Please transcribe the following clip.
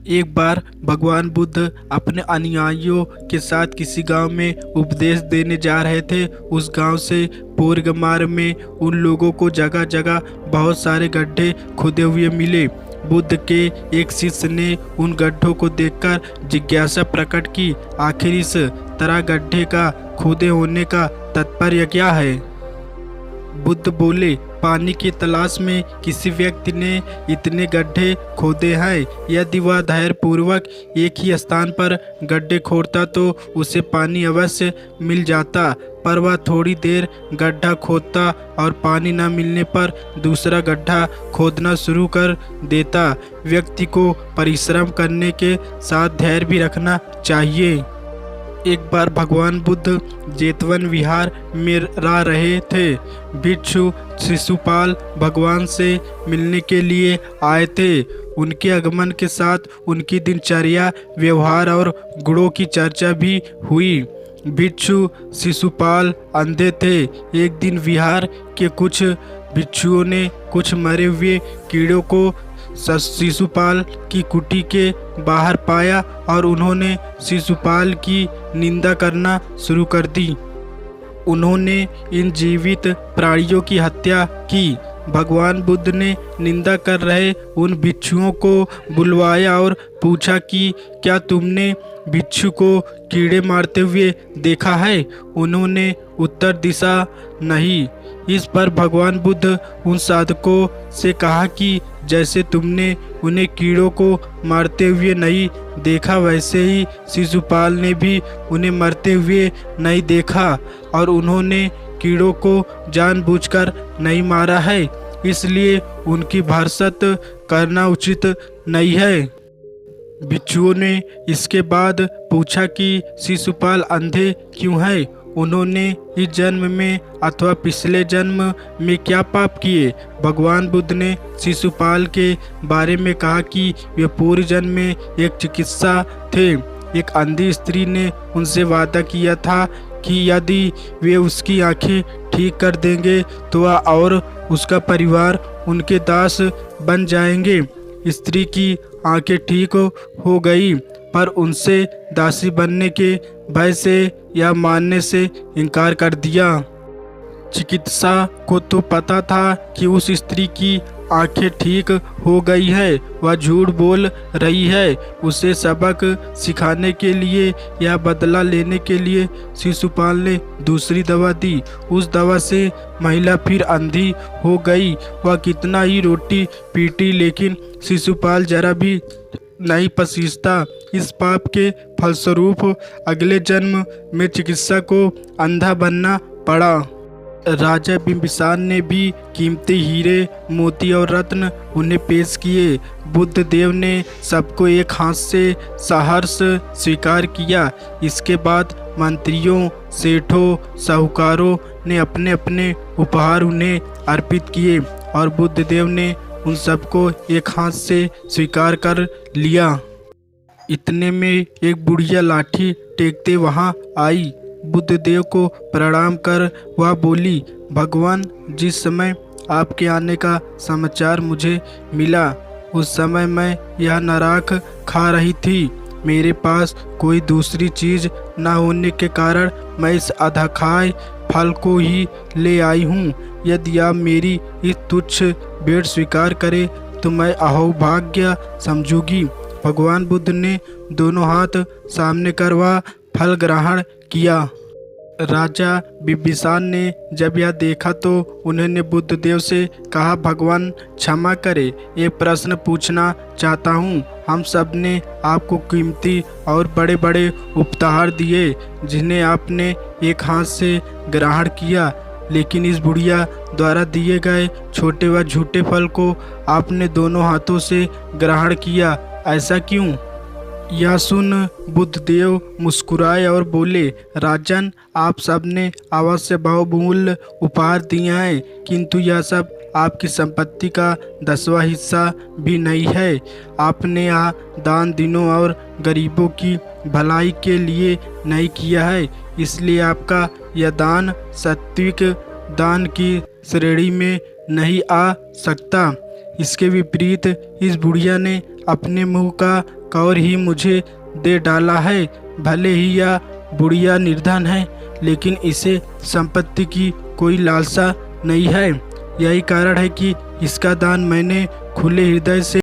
एक बार भगवान बुद्ध अपने अनुयायियों के साथ किसी गांव में उपदेश देने जा रहे थे। उस गांव से पूर्व मार्ग में उन लोगों को जगह जगह बहुत सारे गड्ढे खुदे हुए मिले। बुद्ध के एक शिष्य ने उन गड्ढों को देखकर जिज्ञासा प्रकट की, आखिर इस तरह गड्ढे का खुदे होने का तात्पर्य क्या है। बुद्ध बोले, पानी की तलाश में किसी व्यक्ति ने इतने गड्ढे खोदे हैं। यदि वह धैर्यपूर्वक एक ही स्थान पर गड्ढे खोदता तो उसे पानी अवश्य मिल जाता, पर वह थोड़ी देर गड्ढा खोदता और पानी न मिलने पर दूसरा गड्ढा खोदना शुरू कर देता। व्यक्ति को परिश्रम करने के साथ धैर्य भी रखना चाहिए। एक बार भगवान बुद्ध जेतवन विहार में रह रहे थे। भिक्षु शिशुपाल भगवान से मिलने के लिए आए थे। उनके आगमन के साथ उनकी दिनचर्या, व्यवहार और गुणों की चर्चा भी हुई। भिक्षु शिशुपाल अंधे थे। एक दिन विहार के कुछ भिक्षुओं ने कुछ मरे हुए कीड़ों को शिशुपाल की कुटी के बाहर पाया और उन्होंने शिशुपाल की निंदा करना शुरू कर दी। उन्होंने इन जीवित प्राणियों की हत्या की। भगवान बुद्ध ने निंदा कर रहे उन भिक्षुओं को बुलवाया और पूछा कि क्या तुमने भिक्षु को कीड़े मारते हुए देखा है। उन्होंने उत्तर दिशा नहीं। इस पर भगवान बुद्ध उन साधकों से कहा कि जैसे तुमने उन्हें कीड़ों को मारते हुए नहीं देखा, वैसे ही शिशुपाल ने भी उन्हें मरते हुए नहीं देखा और उन्होंने कीड़ों को जानबूझकर नहीं मारा है, इसलिए उनकी भरसत करना उचित नहीं है। भिक्षुओं ने इसके बाद पूछा कि शिशुपाल अंधे क्यों है। उन्होंने इस जन्म में अथवा पिछले जन्म में क्या पाप किए। भगवान बुद्ध ने शिशुपाल के बारे में कहा कि वे पूर्व जन्म में एक चिकित्सा थे। एक अंधी स्त्री ने उनसे वादा किया था कि यदि वे उसकी आंखें ठीक कर देंगे तो वह और उसका परिवार उनके दास बन जाएंगे। स्त्री की आंखें ठीक हो गई, पर उनसे दासी बनने के भय से या मानने से इनकार कर दिया। चिकित्सा को तो पता था कि उस स्त्री की आंखें ठीक हो गई है, वह झूठ बोल रही है। उसे सबक सिखाने के लिए या बदला लेने के लिए शिशुपाल ने दूसरी दवा दी। उस दवा से महिला फिर अंधी हो गई। वह कितना ही रोटी पीटी, लेकिन शिशुपाल जरा भी नहीं पसीजता। इस पाप के फलस्वरूप अगले जन्म में चिकित्सा को अंधा बनना पड़ा। राजा बिम्बिसार ने भी कीमती हीरे, मोती और रत्न उन्हें पेश किए। बुद्ध देव ने सबको एक हाथ से सहर्ष स्वीकार किया। इसके बाद मंत्रियों, सेठों, साहूकारों ने अपने अपने उपहार उन्हें अर्पित किए और बुद्ध देव ने उन सबको एक हाथ से स्वीकार कर लिया। इतने में एक बुढ़िया लाठी टेकते वहाँ आई। बुद्ध देव को प्रणाम कर वह बोली, भगवान, जिस समय आपके आने का समाचार मुझे मिला उस समय मैं यह नराक खा रही थी। मेरे पास कोई दूसरी चीज़ न होने के कारण मैं इस अधखाए फल को ही ले आई हूँ। यदि आप मेरी इस तुच्छ भेंट स्वीकार करें तो मैं अहोभाग्य समझूंगी। भगवान बुद्ध ने दोनों हाथ सामने कर वह फल ग्रहण किया। राजा बिम्बिसार ने जब यह देखा तो उन्होंने बुद्ध देव से कहा, भगवान क्षमा करें, एक प्रश्न पूछना चाहता हूँ। हम सब ने आपको कीमती और बड़े बड़े उपहार दिए जिन्हें आपने एक हाथ से ग्रहण किया, लेकिन इस बुढ़िया द्वारा दिए गए छोटे व झूठे फल को आपने दोनों हाथों से ग्रहण किया, ऐसा क्यों। यह सुन बुद्धदेव मुस्कुराए और बोले, राजन, आप सब ने अवश्य बहुमूल्य उपहार दिए हैं, किंतु यह सब आपकी संपत्ति का 10वां हिस्सा भी नहीं है। आपने यह दान दीनों और गरीबों की भलाई के लिए नहीं किया है, इसलिए आपका यह दान सात्विक दान की श्रेणी में नहीं आ सकता। इसके विपरीत इस बुढ़िया ने अपने मुंह का कौर ही मुझे दे डाला है। भले ही यह बुढ़िया निर्धन है, लेकिन इसे संपत्ति की कोई लालसा नहीं है। यही कारण है कि इसका दान मैंने खुले हृदय से